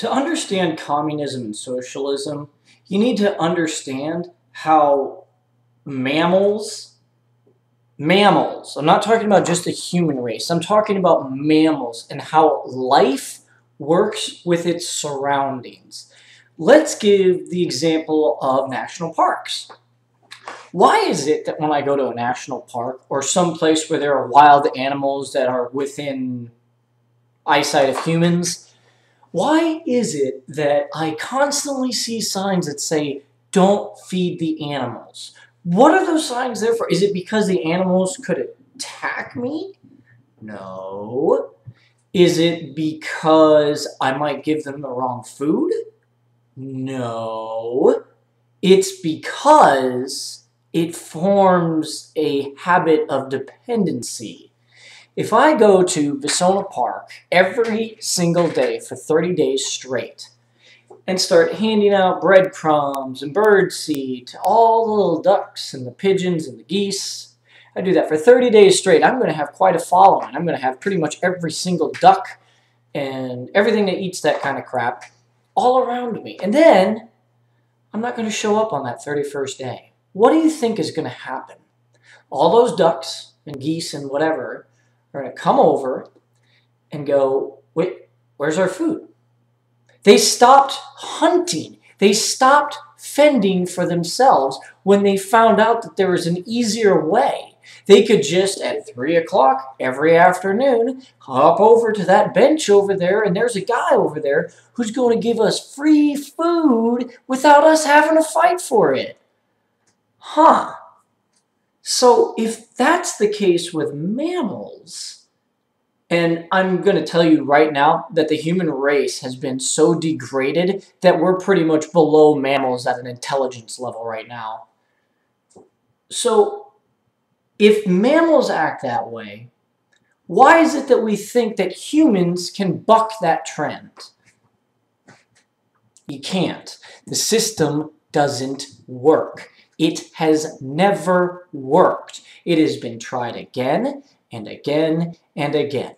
To understand communism and socialism, you need to understand how mammals, I'm not talking about just the human race, I'm talking about mammals and how life works with its surroundings. Let's give the example of national parks. Why is it that when I go to a national park or some place where there are wild animals that are within eyesight of humans, why is it that I constantly see signs that say, "Don't feed the animals"? What are those signs there for? Is it because the animals could attack me? No. Is it because I might give them the wrong food? No. It's because it forms a habit of dependency. If I go to Visona Park every single day for 30 days straight and start handing out breadcrumbs and birdseed to all the little ducks and the pigeons and the geese, I do that for 30 days straight, I'm going to have quite a following. I'm going to have pretty much every single duck and everything that eats that kind of crap all around me. And then I'm not going to show up on that 31st day. What do you think is going to happen? All those ducks and geese and whatever are going to come over and go, "Wait, where's our food?" They stopped hunting. They stopped fending for themselves when they found out that there was an easier way. They could just, at 3 o'clock every afternoon, hop over to that bench over there, and there's a guy over there who's going to give us free food without us having to fight for it. Huh. So if that's the case with mammals, and I'm going to tell you right now that the human race has been so degraded that we're pretty much below mammals at an intelligence level right now. So if mammals act that way, why is it that we think that humans can buck that trend? You can't. The system doesn't work. It has never worked. It has been tried again and again and again.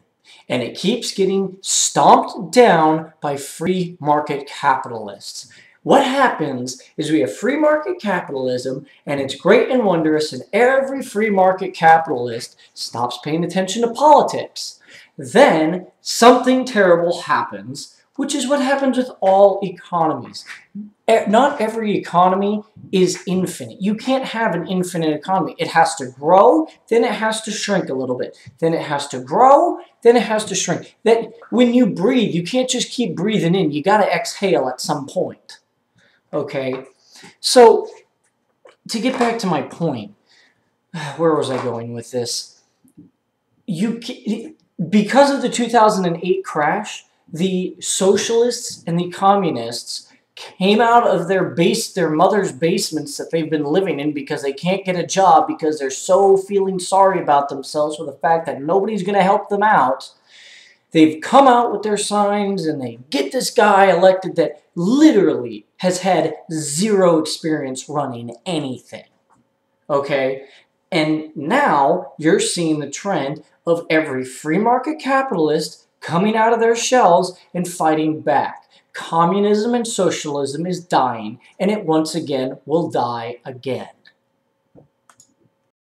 And it keeps getting stomped down by free market capitalists. What happens is we have free market capitalism, and it's great and wondrous, and every free market capitalist stops paying attention to politics. Then something terrible happens, which is what happens with all economies. Not every economy is infinite. You can't have an infinite economy. It has to grow, then it has to shrink a little bit. Then it has to grow, then it has to shrink. That when you breathe, you can't just keep breathing in. You got to exhale at some point. Okay? So, to get back to my point, where was I going with this? Because of the 2008 crash, the socialists and the communists came out of their mother's basements that they've been living in because they can't get a job because they're so feeling sorry about themselves for the fact that nobody's going to help them out. They've come out with their signs and they get this guy elected that literally has had zero experience running anything. Okay? And now you're seeing the trend of every free market capitalist coming out of their shells and fighting back. Communism and socialism is dying, and it once again will die again.